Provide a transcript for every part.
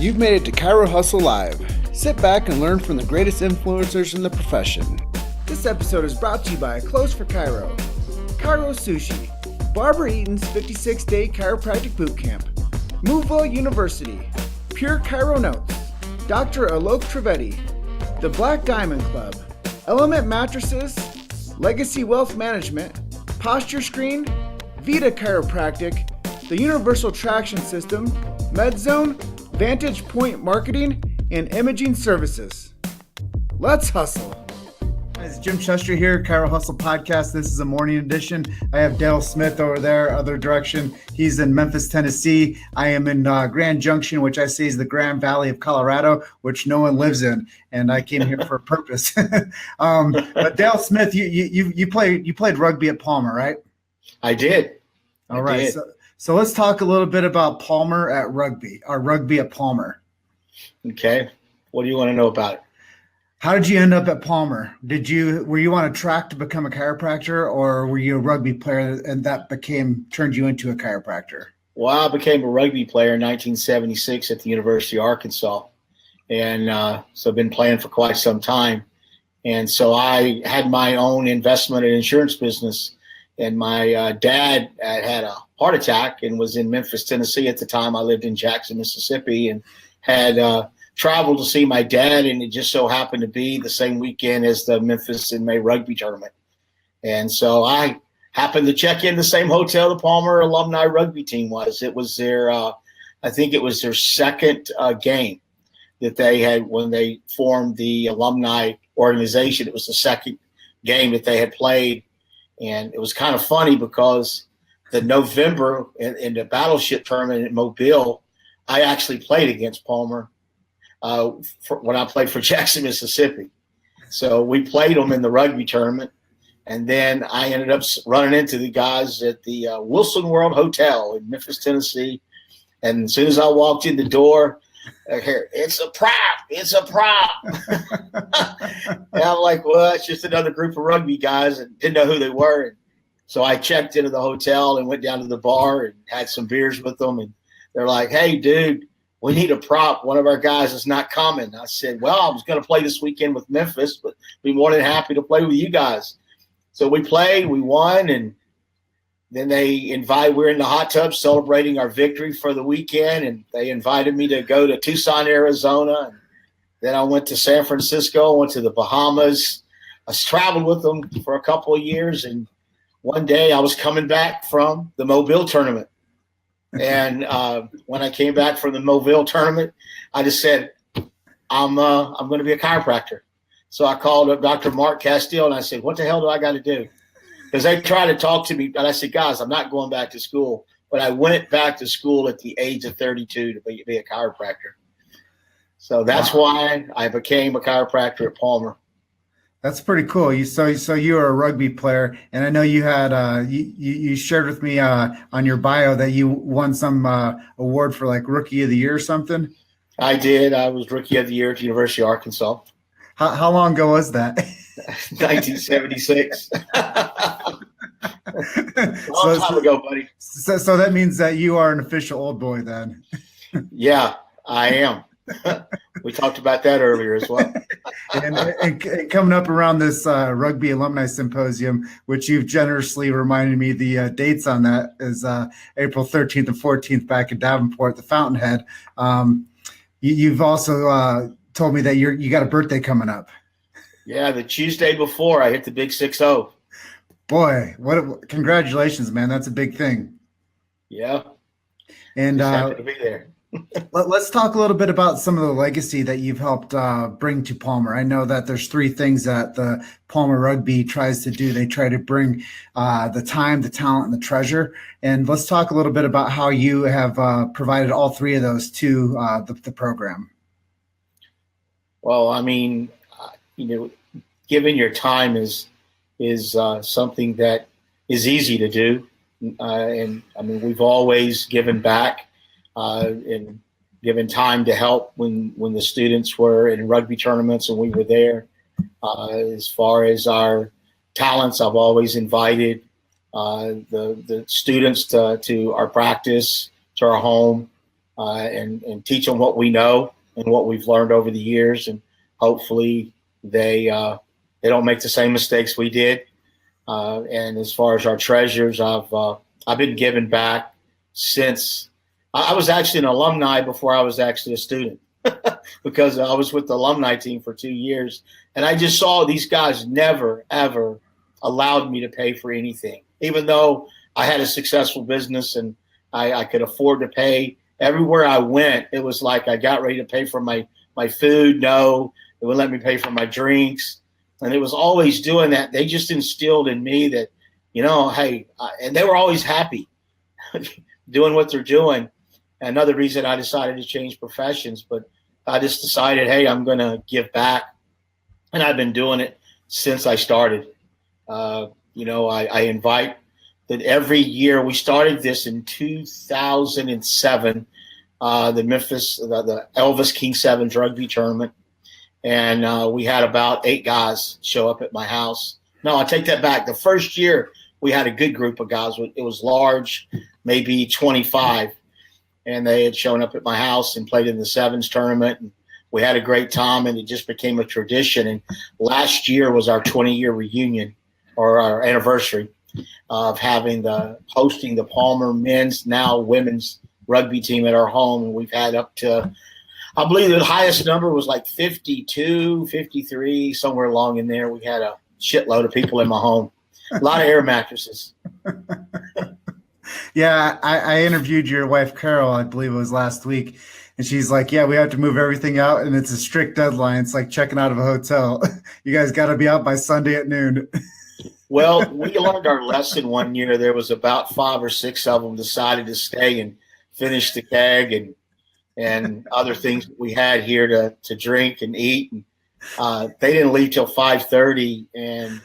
You've made it to Chiro Hustle Live. Sit back and learn from the greatest influencers in the profession. This episode is brought to you by Clothes for Chiro, Chiro Sushi, Barbara Eaton's 56-day chiropractic bootcamp, Moveville University, Pure Chiro Notes, Dr. Alok Trivedi, the Black Diamond Club, Element Mattresses, Legacy Wealth Management, Posture Screen, Vita Chiropractic, the Universal Traction System, MedZone, Vantage Point Marketing, and Imaging Services. Let's hustle. It's Jim Chester here, Chiro Hustle Podcast. This is a morning edition. I have Dale Smith over there, other direction. He's in Memphis, Tennessee. I am in Grand Junction, which I say is the Grand Valley of Colorado, which no one lives in, and I came here for a purpose. But Dale Smith, you played rugby at Palmer, right? I did. All right. So let's talk a little bit about Palmer at rugby, or rugby at Palmer. Okay. What do you want to know about it? How did you end up at Palmer? Were you on a track to become a chiropractor, or were you a rugby player and that turned you into a chiropractor? Well, I became a rugby player in 1976 at the University of Arkansas. And so I've been playing for quite some time. And so I had my own investment and insurance business. And my dad had a heart attack and was in Memphis, Tennessee at the time. I lived in Jackson, Mississippi, and had traveled to see my dad, and it just so happened to be the same weekend as the Memphis in May rugby tournament. And so I happened to check in the same hotel the Palmer alumni rugby team was. It was their, I think it was their second game that they had when they formed the alumni organization. It was the second game that they had played. And it was kind of funny because the November in the battleship tournament in Mobile, I actually played against Palmer when I played for Jackson, Mississippi. So we played them in the rugby tournament. And then I ended up running into the guys at the Wilson World Hotel in Memphis, Tennessee. And as soon as I walked in the door, I hear, "It's a prop. It's a prop." And I'm like, well, it's just another group of rugby guys, and didn't know who they were. And so I checked into the hotel and went down to the bar and had some beers with them. And they're like, "Hey, dude, we need a prop. One of our guys is not coming." I said, "Well, I was going to play this weekend with Memphis, but be more than happy to play with you guys." So we played, we won, and then we're in the hot tub celebrating our victory for the weekend, and they invited me to go to Tucson, Arizona. And then I went to San Francisco, went to the Bahamas. I traveled with them for a couple of years, and one day I was coming back from the Mobile tournament. And when I came back from the Mobile tournament, I just said, I'm going to be a chiropractor. So I called up Dr. Mark Castile, and I said, "What the hell do I got to do?" Because they tried to talk to me, and I said, "Guys, I'm not going back to school." But I went back to school at the age of 32 to be a chiropractor. So that's why I became a chiropractor at Palmer. That's pretty cool. So you were a rugby player, and I know you had you shared with me on your bio that you won some award for like Rookie of the Year or something. I did. I was Rookie of the Year at the University of Arkansas. How long ago was that? 1976. Long time ago, buddy. So that means that you are an official old boy then. Yeah, I am. We talked about that earlier as well. and coming up around this Rugby Alumni Symposium, which you've generously reminded me the dates on that is April 13th and 14th back in Davenport, the Fountainhead. You've also told me that you got a birthday coming up. Yeah, the Tuesday before I hit the big 6-0. Boy, congratulations, man. That's a big thing. Yeah. And just happy to be there. Let's talk a little bit about some of the legacy that you've helped bring to Palmer. I know that there's three things that the Palmer Rugby tries to do. They try to bring the time, the talent, and the treasure. And let's talk a little bit about how you have provided all three of those to the program. Well, I mean, giving your time is something that is easy to do. And I mean, we've always given back. And given time to help when the students were in rugby tournaments and we were there. As far as our talents, I've always invited the students to our practice, to our home. and teach them what we know and what we've learned over the years, and hopefully they don't make the same mistakes we did. And as far as our treasures, I've been giving back since I was actually an alumni before I was actually a student, because I was with the alumni team for 2 years, and I just saw these guys never ever allowed me to pay for anything, even though I had a successful business and I could afford to pay. Everywhere I went, it was like I got ready to pay for my food. No, they wouldn't let me pay for my drinks. And it was always doing that. They just instilled in me that, hey, and they were always happy doing what they're doing. Another reason I decided to change professions, but I just decided, hey, I'm going to give back. And I've been doing it since I started. I invite that every year. We started this in 2007, the Memphis, the Elvis King Sevens rugby tournament. And we had about 8 guys show up at my house. No, I take that back. The first year we had a good group of guys. It was large, maybe 25. And they had shown up at my house and played in the sevens tournament. And we had a great time, and it just became a tradition. And last year was our 20-year reunion, or our anniversary of hosting the Palmer men's, now women's rugby team at our home. And we've had up to, I believe the highest number was like 52, 53, somewhere along in there. We had a shitload of people in my home, a lot of air mattresses. Yeah, I interviewed your wife, Carol, I believe it was last week. And she's like, yeah, we have to move everything out, and it's a strict deadline. It's like checking out of a hotel. You guys got to be out by Sunday at noon. Well, we learned our lesson one year. There was about 5 or 6 of them decided to stay and finish the keg and other things that we had here to drink and eat. And they didn't leave till 5:30, and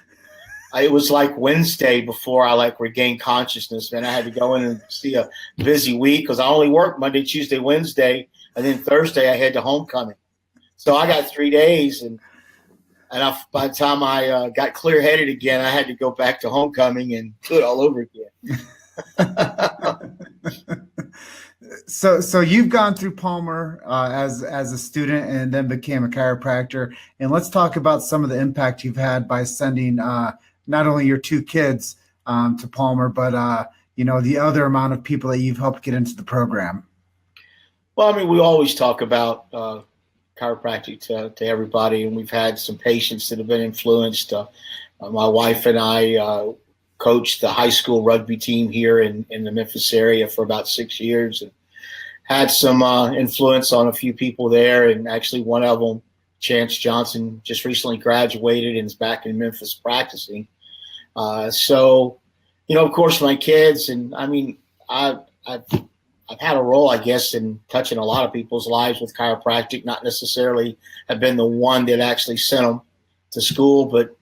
it was like Wednesday before I regained consciousness. Man, I had to go in and see a busy week because I only worked Monday, Tuesday, Wednesday, and then Thursday I head to homecoming. So I got 3 days, and by the time I got clear-headed again, I had to go back to homecoming and do it all over again. So you've gone through Palmer as a student and then became a chiropractor. And let's talk about some of the impact you've had by sending not only your 2 kids to Palmer, but the other amount of people that you've helped get into the program. Well, I mean, we always talk about chiropractic to everybody, and we've had some patients that have been influenced. My wife and I coached the high school rugby team here in the Memphis area for about 6 years, and had some influence on a few people there. And actually one of them, Chance Johnson, just recently graduated and is back in Memphis practicing. So, of course, my kids, and I mean, I've had a role, I guess, in touching a lot of people's lives with chiropractic. Not necessarily have been the one that actually sent them to school, but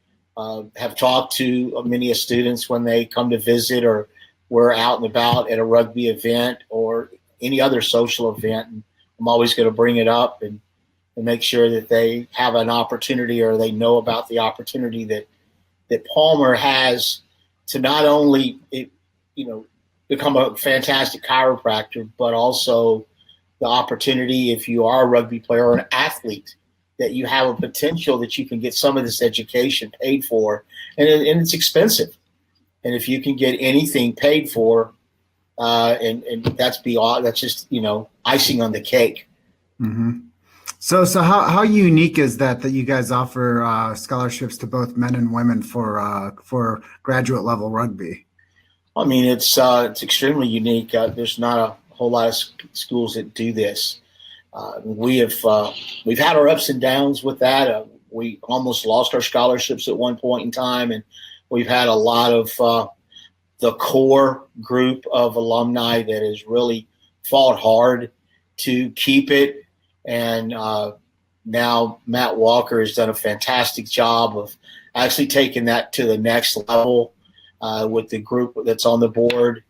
have talked to many students when they come to visit, or we're out and about at a rugby event or any other social event. And I'm always going to bring it up and make sure that they have an opportunity, or they know about the opportunity that Palmer has to not only, become a fantastic chiropractor, but also the opportunity, if you are a rugby player or an athlete, that you have a potential that you can get some of this education paid for, and it's expensive. And if you can get anything paid for, and that's just, icing on the cake. Mm-hmm. So how unique is that you guys offer scholarships to both men and women for graduate level rugby? I mean, it's extremely unique. There's not a whole lot of schools that do this. We've had our ups and downs with that. We almost lost our scholarships at one point in time, and we've had a lot of the core group of alumni that has really fought hard to keep it. And now Matt Walker has done a fantastic job of actually taking that to the next level with the group that's on the board.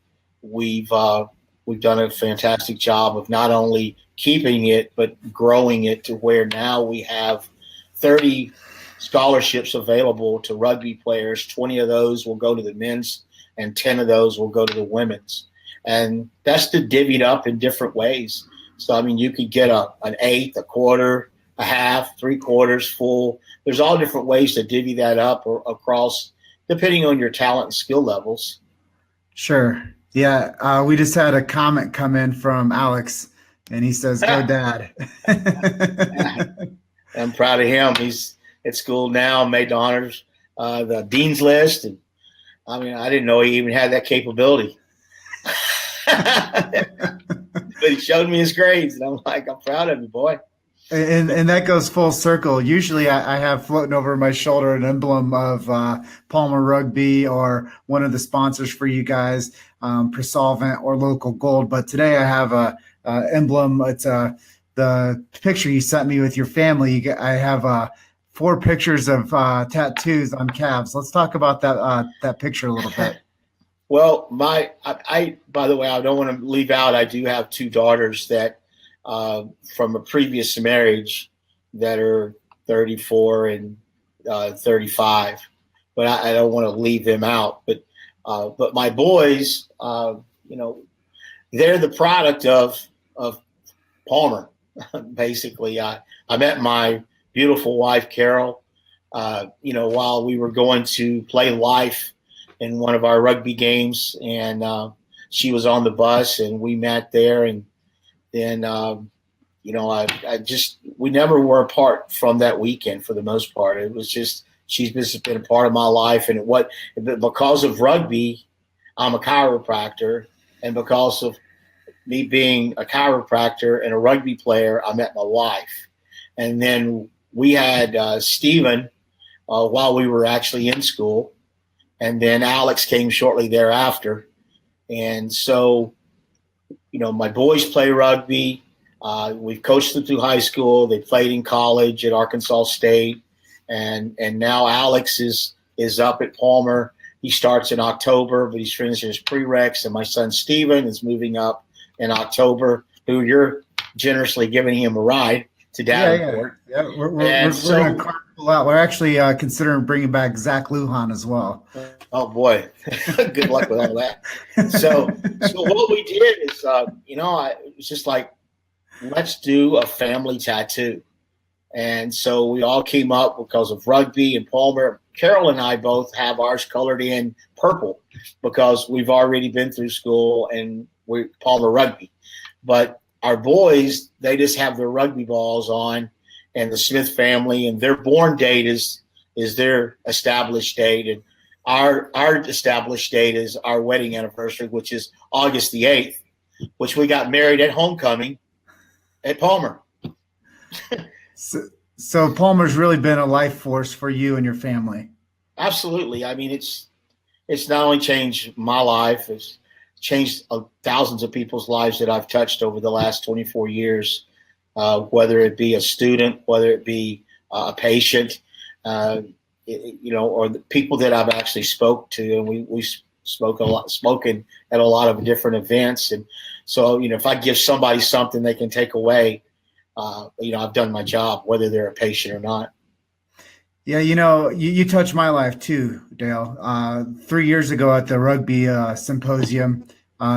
We've done a fantastic job of not only keeping it, but growing it to where now we have 30 scholarships available to rugby players. 20 of those will go to the men's, and 10 of those will go to the women's. And that's divvied up in different ways. So, I mean, you could get an eighth, a quarter, a half, 3/4, full. There's all different ways to divvy that up or across, depending on your talent and skill levels. Sure. Yeah. We just had a comment come in from Alex, and he says, "Go, Dad." I'm proud of him. He's at school now, made the honors, the dean's list, and I mean, I didn't know he even had that capability. But he showed me his grades, and I'm like, I'm proud of you, boy. And that goes full circle. Usually, I have floating over my shoulder an emblem of Palmer Rugby or one of the sponsors for you guys, Presolvent or Local Gold. But today, I have a emblem. It's the picture you sent me with your family. I have 4 pictures of tattoos on calves. Let's talk about that picture a little bit. Well, I by the way, I don't want to leave out. I do have 2 daughters that from a previous marriage that are 34 and 35, but I don't want to leave them out. But my boys, they're the product of Palmer. Basically, I met my beautiful wife Carol, while we were going to play life in one of our rugby games, and she was on the bus, and we met there, and then we never were apart from that weekend for the most part. It was just she's just been a part of my life, and because of rugby, I'm a chiropractor, and because of me being a chiropractor and a rugby player, I met my wife, and then we had Stephen while we were actually in school. And then Alex came shortly thereafter. And so, my boys play rugby. We've coached them through high school. They played in college at Arkansas State. And now Alex is up at Palmer. He starts in October, but he's finishing his prereqs. And my son Steven is moving up in October, who you're generously giving him a ride to Davenport. Yeah. We're going to carpool out. We're actually considering bringing back Zach Lujan as well. Oh boy, good luck with all that. So what we did is, it was just like, let's do a family tattoo. And so we all came up because of rugby and Palmer. Carol and I both have ours colored in purple because we've already been through school and we're Palmer rugby. But our boys, they just have their rugby balls on, and the Smith family, and their born date is their established date. And our established date is our wedding anniversary, which is August the 8th, which we got married at homecoming at Palmer. So Palmer's really been a life force for you and your family. Absolutely. I mean, it's not only changed my life, it's changed thousands of people's lives that I've touched over the last 24 years, whether it be a student, whether it be a patient, or the people that I've actually spoke to, and we spoken at a lot of different events. And so, if I give somebody something they can take away, I've done my job, whether they're a patient or not. Yeah, you touched my life too, Dale. 3 years ago at the rugby symposium,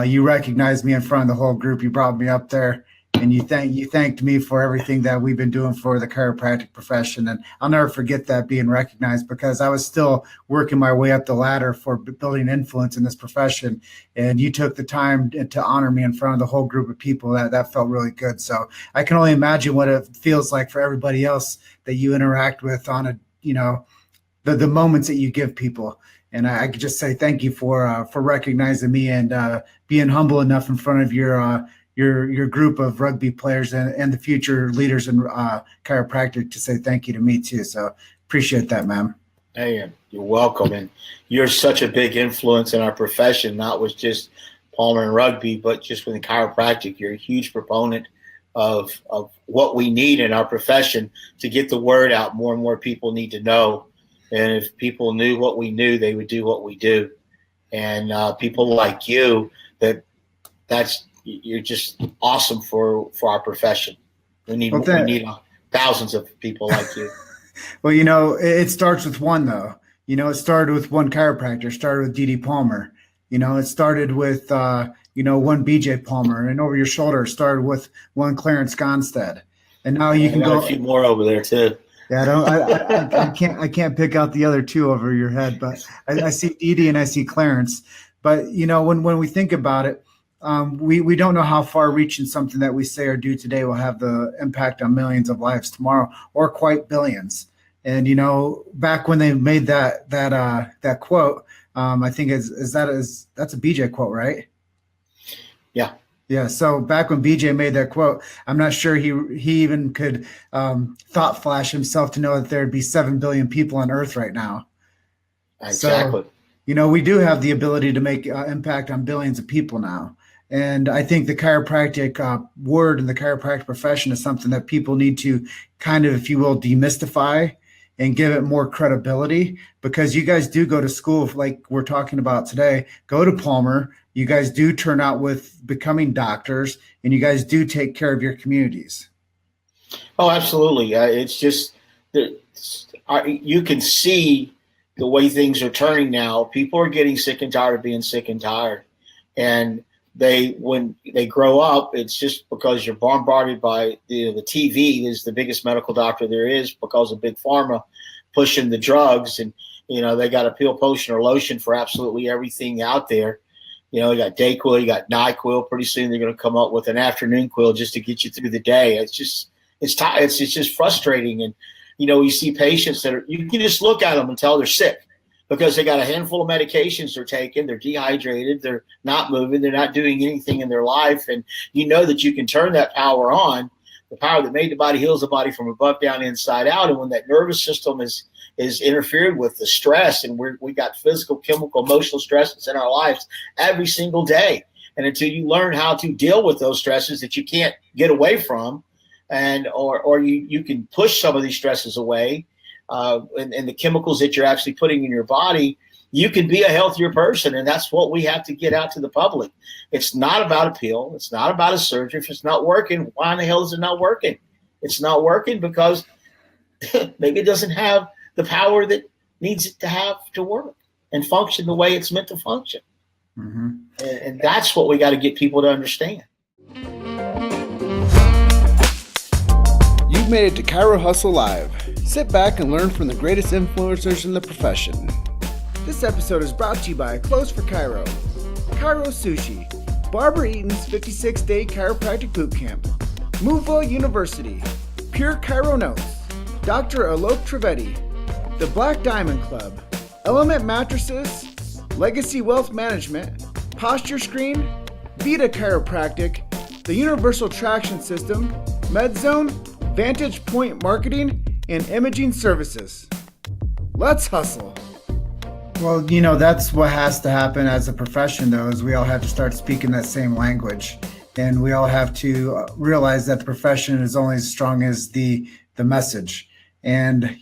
you recognized me in front of the whole group. You brought me up there, and you thanked me for everything that we've been doing for the chiropractic profession. And I'll never forget that, being recognized, because I was still working my way up the ladder for building influence in this profession. And you took the time to honor me in front of the whole group of people. That felt really good. So I can only imagine what it feels like for everybody else that you interact with on the moments that you give people. And I could just say thank you for recognizing me and being humble enough in front of your group of rugby players and the future leaders in chiropractic to say thank you to me too. So appreciate that, ma'am. Hey, you're welcome. And you're such a big influence in our profession, not with just Palmer and rugby, but just with chiropractic. You're a huge proponent of what we need in our profession to get the word out. More and more people need to know. And if people knew what we knew, they would do what we do. And people like you, you're just awesome for our profession. We need thousands of people like you. Well, it starts with one, though. It started with one chiropractor, started with D.D. Palmer. It started with one BJ Palmer, and over your shoulder started with one Clarence Gonstead, and now you can got go a few more over there too. Yeah, I can't pick out the other two over your head, but I see Edie and I see Clarence. But when we think about it, we don't know how far reaching something that we say or do today will have the impact on millions of lives tomorrow, or quite billions. And back when they made that quote, I think that's a BJ quote, right? Yeah. Yeah. So back when BJ made that quote, I'm not sure he even could thought flash himself to know that there'd be 7 billion people on Earth right now. Exactly. So, we do have the ability to make impact on billions of people now. And I think the chiropractic word and the chiropractic profession is something that people need to kind of, if you will, demystify and give it more credibility, because you guys do go to school, like we're talking about today, go to Palmer. You guys do turn out with becoming doctors, and you guys do take care of your communities. Oh, absolutely. It's just that you can see the way things are turning now. People are getting sick and tired of being sick and tired. And when they grow up, it's just because you're bombarded by the TV is the biggest medical doctor there is, because of big pharma pushing the drugs. And, they got a pill, potion, or lotion for absolutely everything out there. You got Dayquil, you got NyQuil. Pretty soon they're going to come up with an afternoon quill just to get you through the day. It's just frustrating. And, you see patients you can just look at them and tell they're sick, because they got a handful of medications they're taking. They're dehydrated. They're not moving. They're not doing anything in their life. And that you can turn that power on. The power that made the body heals the body from above, down, inside out. And when that nervous system is interfered with, the stress, and we got physical, chemical, emotional stresses in our lives every single day. And until you learn how to deal with those stresses that you can't get away from, or you can push some of these stresses away, and the chemicals that you're actually putting in your body, you can be a healthier person. And that's what we have to get out to the public. It's not about a pill. It's not about a surgery. If it's not working, why in the hell is it not working? It's not working because maybe it doesn't have the power that needs it to have to work and function the way it's meant to function. Mm-hmm. And that's what we got to get people to understand. You've made it to Chiro Hustle Live. Sit back and learn from the greatest influencers in the profession. This episode is brought to you by Clothes for Chiro, Chiro Sushi, Barbara Eaton's 56-day chiropractic bootcamp, Moveville University, Pure Chiro Notes, Dr. Alok Trivedi, The Black Diamond Club, Element Mattresses, Legacy Wealth Management, Posture Screen, Vita Chiropractic, the Universal Traction System, MedZone, Vantage Point Marketing, and Imaging Services. Let's hustle. Well, that's what has to happen as a profession, though, is we all have to start speaking that same language. And we all have to realize that the profession is only as strong as the message. And,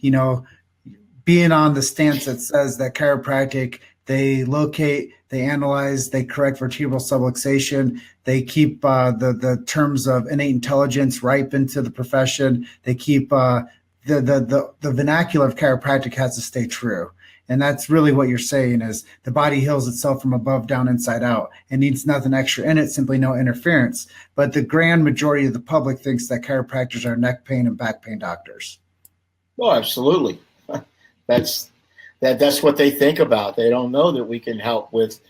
being on the stance that says that chiropractic, they locate, they analyze, they correct vertebral subluxation, they keep the terms of innate intelligence ripe into the profession, they keep the vernacular of chiropractic has to stay true. And that's really what you're saying is the body heals itself from above, down, inside out. It needs nothing extra in it, simply no interference. But the grand majority of the public thinks that chiropractors are neck pain and back pain doctors. Oh, absolutely. That's what they think about. They don't know that we can help with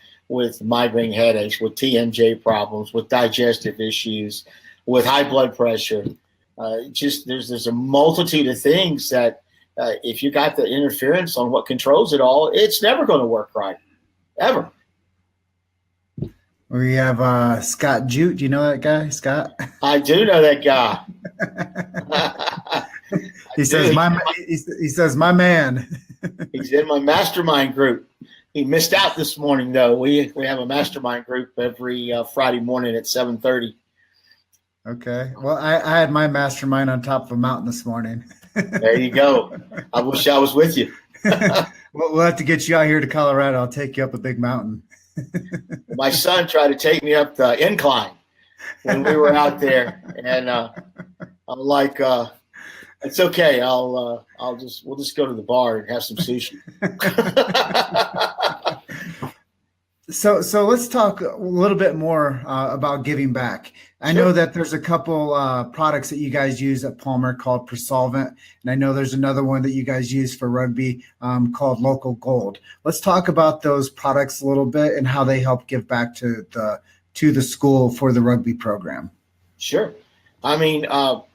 migraine headaches, with TMJ problems, with digestive issues, with high blood pressure. There's a multitude of things that if you got the interference on what controls it all, it's never going to work right, ever. We have Scott Jute. Do you know that guy, Scott? I do know that guy. He says, my man. He's in my mastermind group. He missed out this morning, though. We have a mastermind group every Friday morning at 7:30. Okay. Well, I had my mastermind on top of a mountain this morning. There you go. I wish I was with you. We'll have to get you out here to Colorado. I'll take you up a big mountain. My son tried to take me up the incline when we were out there, and I'm like, it's okay. We'll just go to the bar and have some sushi. So let's talk a little bit more about giving back. I know Sure. that there's a couple products that you guys use at Palmer called Presolvent, and I know there's another one that you guys use for rugby called Local Gold. Let's talk about those products a little bit and how they help give back to the school for the rugby program. Sure. I mean,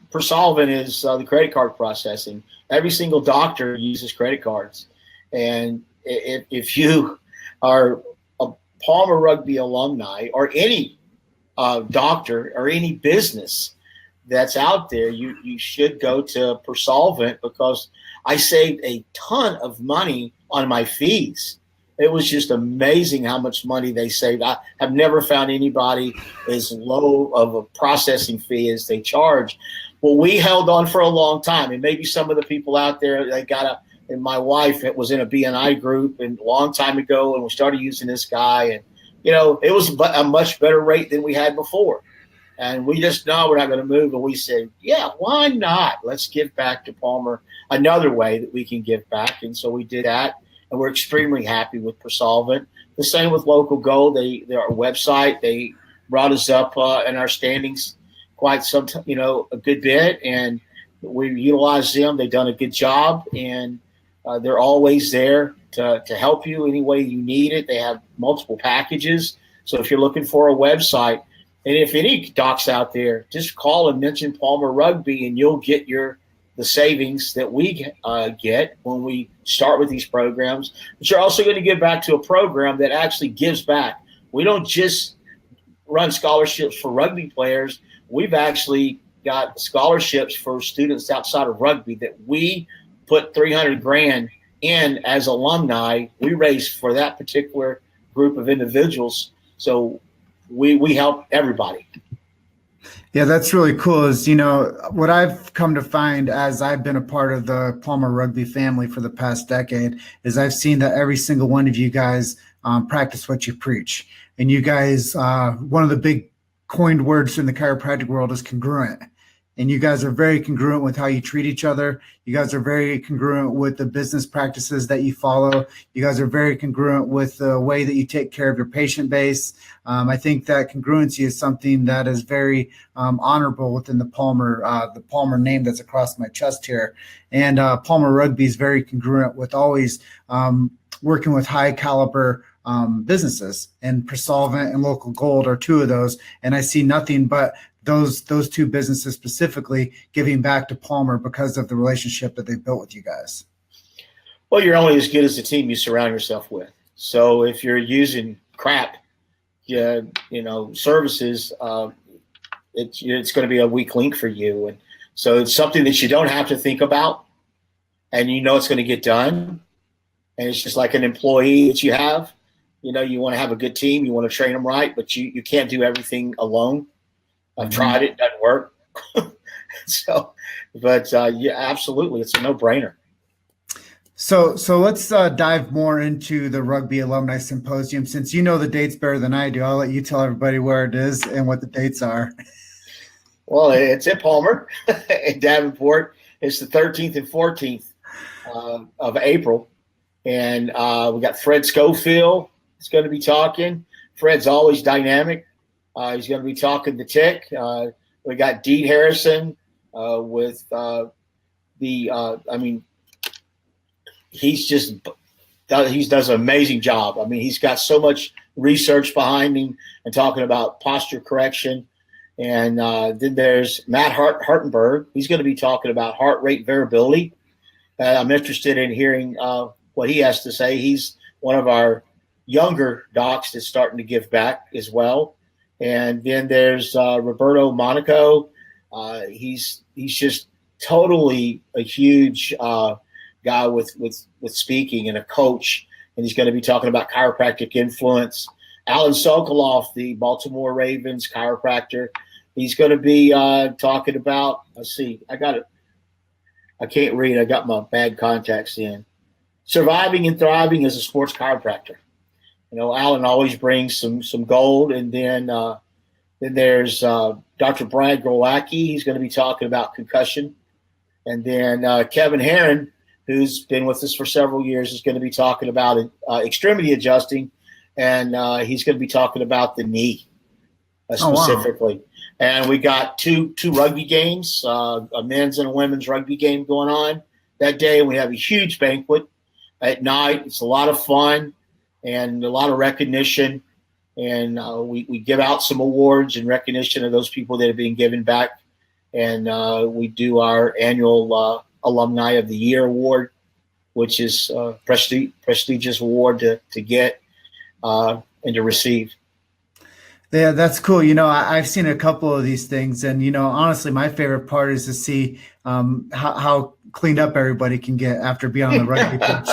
Persolvent is the credit card processing. Every single doctor uses credit cards. And if you are a Palmer Rugby alumni or any doctor or any business that's out there, you should go to Persolvent because I saved a ton of money on my fees. It was just amazing how much money they saved. I have never found anybody as low of a processing fee as they charge. Well, we held on for a long time, and maybe some of the people out there, they got a. And my wife, it was in a BNI group and a long time ago, and we started using this guy, and it was a much better rate than we had before. And we just know we're not going to move. And we said, yeah, why not? Let's give back to Palmer another way that we can give back. And so we did that. And we're extremely happy with Persolvent. The same with Local Gold. Their website, they brought us up in our standings quite a good bit. And we utilized them. They've done a good job. And they're always there to help you any way you need it. They have multiple packages. So if you're looking for a website, and if any docs out there, just call and mention Palmer Rugby, and you'll get the savings that we get when we start with these programs. But you're also going to give back to a program that actually gives back. We don't just run scholarships for rugby players. We've actually got scholarships for students outside of rugby that we put 300 grand in as alumni. We raised for that particular group of individuals. So we help everybody. Yeah, that's really cool. Is what I've come to find as I've been a part of the Palmer Rugby family for the past decade is I've seen that every single one of you guys practice what you preach, and you guys one of the big coined words in the chiropractic world is congruent. And you guys are very congruent with how you treat each other. You guys are very congruent with the business practices that you follow. You guys are very congruent with the way that you take care of your patient base. I think that congruency is something that is very honorable within the Palmer name that's across my chest here. And Palmer Rugby is very congruent with always working with high caliber businesses, and Presolvent and Local Gold are two of those. And I see nothing but those two businesses specifically giving back to Palmer because of the relationship that they built with you guys. Well, you're only as good as the team you surround yourself with. So if you're using crap, services, it's going to be a weak link for you. And so it's something that you don't have to think about, and it's going to get done. And it's just like an employee that you have. You want to have a good team, you want to train them right, but you can't do everything alone. I've tried it, doesn't work. Yeah, absolutely. It's a no-brainer. So let's dive more into the Rugby Alumni Symposium. Since you know the dates better than I do, I'll let you tell everybody where it is and what the dates are. Well, it's at Palmer in Davenport. It's the 13th and 14th of April. And we got Fred Schofield is going to be talking. Fred's always dynamic. He's going to be talking to Tick. We got Dean Harrison with he does an amazing job. I mean, he's got so much research behind him and talking about posture correction. And then there's Matt Hartenberg. He's going to be talking about heart rate variability. I'm interested in hearing what he has to say. He's one of our younger docs that's starting to give back as well. And then there's Roberto Monaco. He's just totally a huge guy with speaking and a coach, and he's going to be talking about chiropractic influence. Alan Sokoloff, the Baltimore Ravens chiropractor, he's going to be talking about. Let's see, I can't read. I got my bad contacts in. Surviving and thriving as a sports chiropractor. Alan always brings some gold. And then there's Dr. Brad Growacki. He's going to be talking about concussion. And then Kevin Herron, who's been with us for several years, is going to be talking about extremity adjusting and he's going to be talking about the knee specifically. Wow. And we got two rugby games, a men's and a women's rugby game going on that day. And we have a huge banquet at night. It's a lot of fun and a lot of recognition. And we give out some awards in recognition of those people that have been given back. And we do our annual Alumni of the Year award, which is a prestigious award to get and to receive. Yeah, that's cool. I've seen a couple of these things, and honestly, my favorite part is to see how cleaned up everybody can get after being on the rugby pitch.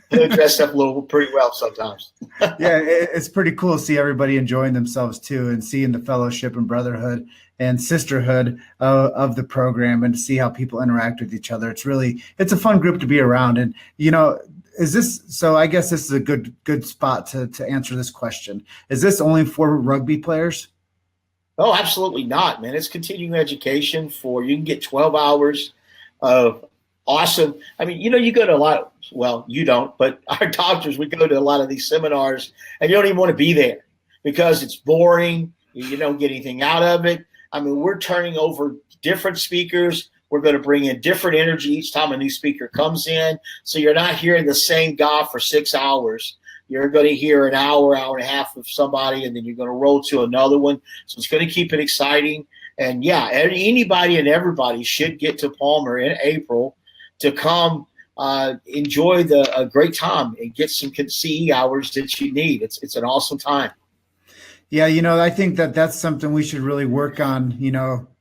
They dressed up pretty well sometimes. Yeah, it's pretty cool to see everybody enjoying themselves too, and seeing the fellowship and brotherhood and sisterhood of the program, and to see how people interact with each other. It's a fun group to be around, and so I guess this is a good spot to answer this question. Is this only for rugby players? Oh, absolutely not, man. It's continuing education you can get 12 hours of awesome. I mean, you go to a lot, you don't, but our doctors, we go to a lot of these seminars and you don't even want to be there because it's boring. You don't get anything out of it. I mean, we're turning over different speakers. We're going to bring in different energy each time a new speaker comes in. So you're not hearing the same guy for 6 hours. You're going to hear an hour and a half of somebody, and then you're going to roll to another one. So it's going to keep it exciting. And, yeah, anybody and everybody should get to Palmer in April to come enjoy a great time and get some CE hours that you need. It's an awesome time. Yeah, I think that's something we should really work on,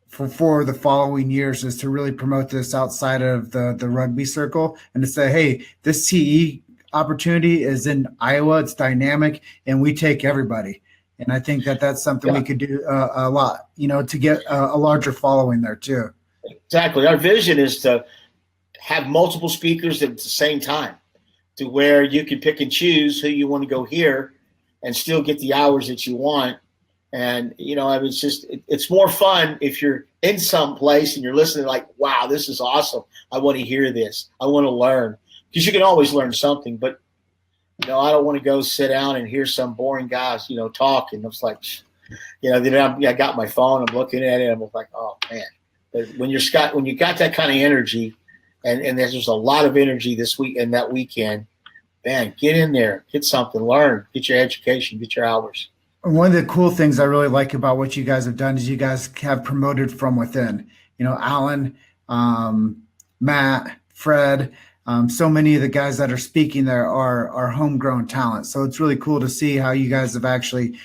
for the following years, is to really promote this outside of the rugby circle, and to say, hey, this CE opportunity is in Iowa. It's dynamic, and we take everybody. And I think that's something we could do a lot, to get a larger following there too. Exactly. Our vision is to have multiple speakers at the same time, to where you can pick and choose who you want to go hear and still get the hours that you want. And, it's more fun if you're in some place and you're listening like, wow, this is awesome. I want to hear this. I want to learn. Because you can always learn something. But, I don't want to go sit down and hear some boring guys, talk. And it's like, then I got my phone. I'm looking at it. I'm like, oh, man. But when you got that kind of energy, and there's just a lot of energy this week and that weekend, man, get in there, get something, learn, get your education, get your hours. One of the cool things I really like about what you guys have done is you guys have promoted from within. Alan, Matt, Fred, so many of the guys that are speaking there are homegrown talent. So it's really cool to see how you guys have actually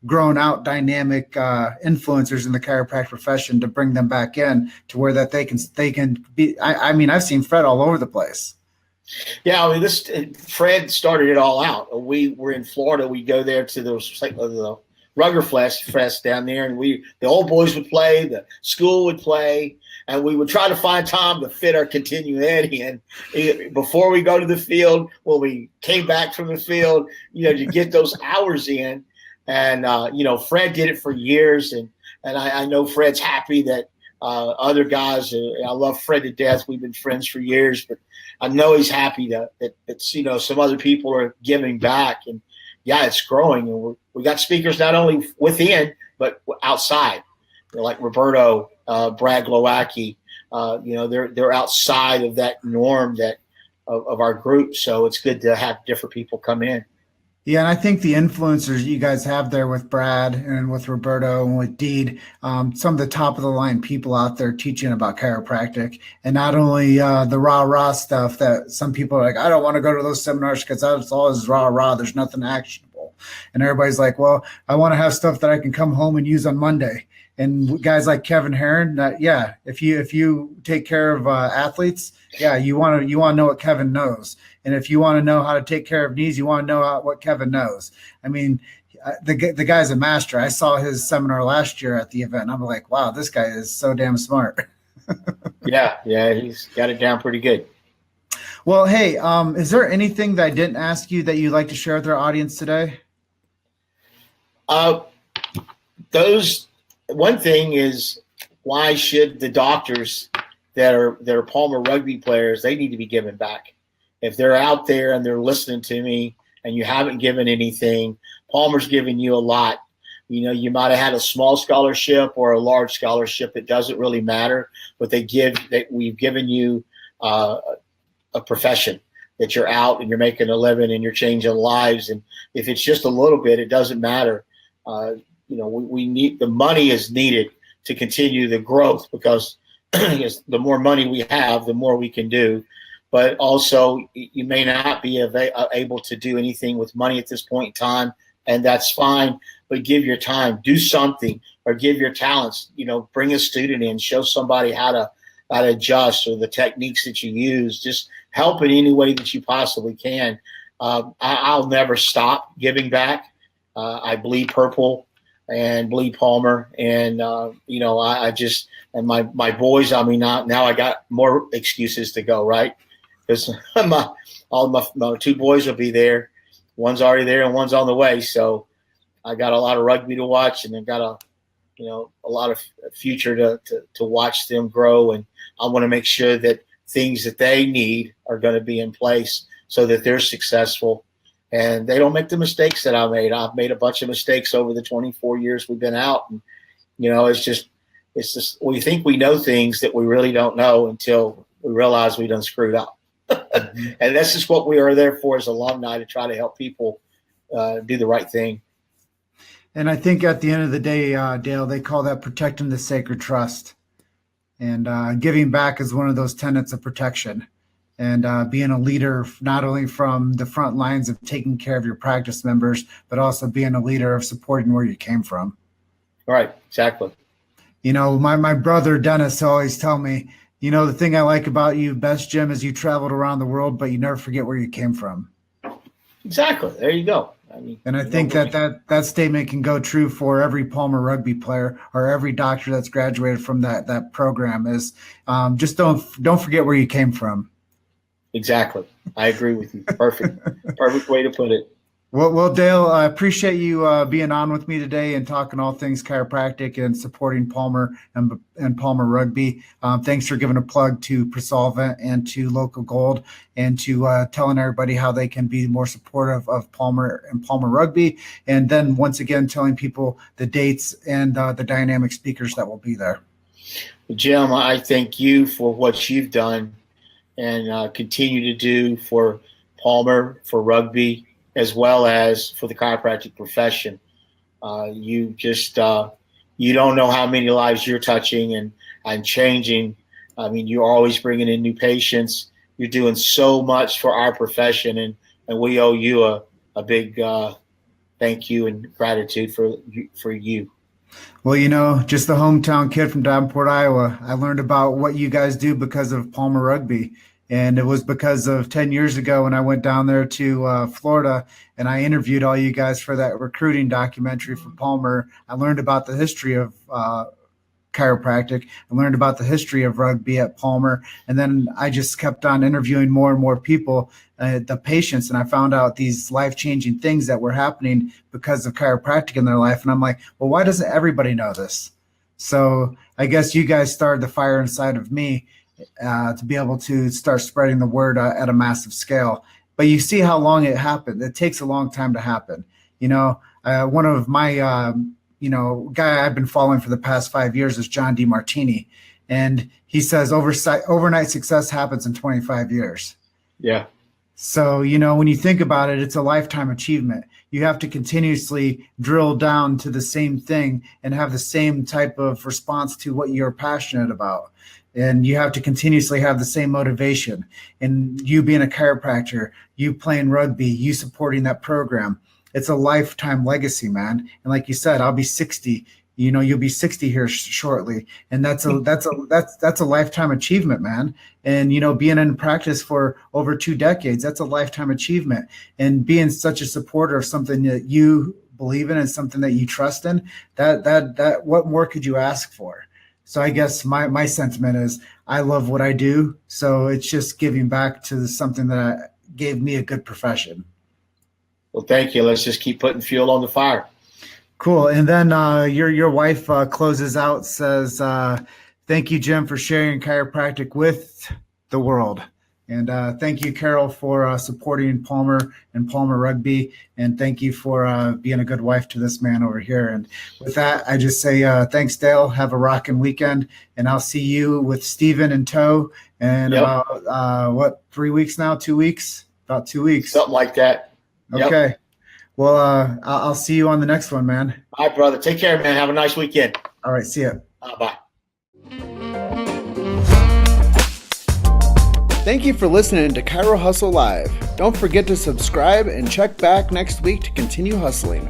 grown out dynamic influencers in the chiropractic profession to bring them back in to where that they can be. I mean, I've seen Fred all over the place. Yeah, I mean, Fred started it all out. We were in Florida. We go there to the Rugger Fest down there, and the old boys would play, the school would play, and we would try to find time to fit our continuing ed in before we go to the field. When we came back from the field, to get those hours in. And Fred did it for years, and I know Fred's happy that other guys. I love Fred to death. We've been friends for years, but I know he's happy that some other people are giving back, and yeah, it's growing. And we got speakers not only within but outside, like Roberto, Brad Glowacki. They're outside of that norm of our group. So it's good to have different people come in. Yeah, and I think the influencers you guys have there with Brad and with Roberto and with Deed, some of the top of the line people out there teaching about chiropractic, and not only the rah stuff that some people are like, I don't want to go to those seminars because that's always rah. There's nothing actionable. And everybody's like, well, I want to have stuff that I can come home and use on Monday. And guys like Kevin Heron, if you take care of athletes, you want to know what Kevin knows. And if you want to know how to take care of knees, you want to know what Kevin knows. I mean, the guy's a master. I saw his seminar last year at the event, and I'm like, wow, this guy is so damn smart. Yeah, he's got it down pretty good. Well, hey, is there anything that I didn't ask you that you'd like to share with our audience today? One thing is, why should the doctors that are Palmer rugby players, they need to be given back. if they're out there and they're listening to me and you haven't given anything, Palmer's giving you a lot. You know, you might have had a small scholarship or a large scholarship. It doesn't really matter, but we've given you a profession that you're out and you're making a living and you're changing lives. And if it's just a little bit, it doesn't matter. We need the money is needed to continue the growth, because the more money we have, the more we can do. But also, you may not be able to do anything with money at this point in time, and that's fine. But give your time, do something, or give your talents. Bring a student in, show somebody how to adjust, or the techniques that you use. Just help in any way that you possibly can. I'll never stop giving back. I bleed purple and bleed Palmer, and I just, and my boys. I mean, now I got more excuses to go, right? Because all my two boys will be there. One's already there and one's on the way. So I got a lot of rugby to watch, and I got a lot of future to watch them grow. And I want to make sure that things that they need are going to be in place so that they're successful and they don't make the mistakes that I made. I've made a bunch of mistakes over the 24 years we've been out. And, it's just we think we know things that we really don't know until we realize we done screwed up. And that's just what we are there for as alumni, to try to help people do the right thing. And I think at the end of the day, Dale, they call that protecting the sacred trust. And giving back is one of those tenets of protection. And being a leader, not only from the front lines of taking care of your practice members, but also being a leader of supporting where you came from. Right, exactly. My brother Dennis always tell me, the thing I like about you best, Jim, is you traveled around the world, but you never forget where you came from. Exactly. There you go. And I think that statement can go true for every Palmer rugby player or every doctor that's graduated from that program. Is just don't forget where you came from. Exactly. I agree with you. Perfect way to put it. Well, Dale, I appreciate you being on with me today and talking all things chiropractic and supporting Palmer and Palmer Rugby. Thanks for giving a plug to Presolvent and to Local Gold, and to telling everybody how they can be more supportive of Palmer and Palmer Rugby. And then once again, telling people the dates and the dynamic speakers that will be there. Jim, I thank you for what you've done and continue to do for Palmer, for rugby, as well as for the chiropractic profession. You don't know how many lives you're touching and changing. I mean, you're always bringing in new patients. You're doing so much for our profession, and we owe you a big thank you and gratitude for you. Well, just the hometown kid from Davenport, Iowa. I learned about what you guys do because of Palmer Rugby. And it was because of 10 years ago when I went down there to Florida and I interviewed all you guys for that recruiting documentary for Palmer. I learned about the history of chiropractic. I learned about the history of rugby at Palmer. And then I just kept on interviewing more and more people, the patients, and I found out these life-changing things that were happening because of chiropractic in their life. And I'm like, well, why doesn't everybody know this? So I guess you guys started the fire inside of me to be able to start spreading the word at a massive scale. But you see how long it happened. It takes a long time to happen. One of my, guy I've been following for the past 5 years is John DeMartini. And he says overnight success happens in 25 years. Yeah. So, when you think about it, it's a lifetime achievement. You have to continuously drill down to the same thing and have the same type of response to what you're passionate about. And you have to continuously have the same motivation. And you being a chiropractor, you playing rugby, you supporting that program, it's a lifetime legacy, man. And like you said, I'll be 60. You'll be 60 here shortly, and that's a lifetime achievement, man. And being in practice for over 2 decades, that's a lifetime achievement. And being such a supporter of something that you believe in and something that you trust in, that what more could you ask for? So I guess my sentiment is I love what I do. So it's just giving back to something that gave me a good profession. Well, thank you. Let's just keep putting fuel on the fire. Cool. And then your wife closes out, says, thank you, Jim, for sharing chiropractic with the world. And thank you, Carol, for supporting Palmer and Palmer Rugby. And thank you for being a good wife to this man over here. And with that, I just say thanks, Dale. Have a rocking weekend. And I'll see you with Steven in tow in about, 3 weeks now? 2 weeks? About 2 weeks. Something like that. Okay. Yep. Well, I'll see you on the next one, man. All right, brother. Take care, man. Have a nice weekend. All right. See ya. Bye. Thank you for listening to Chiro Hustle Live. Don't forget to subscribe and check back next week to continue hustling.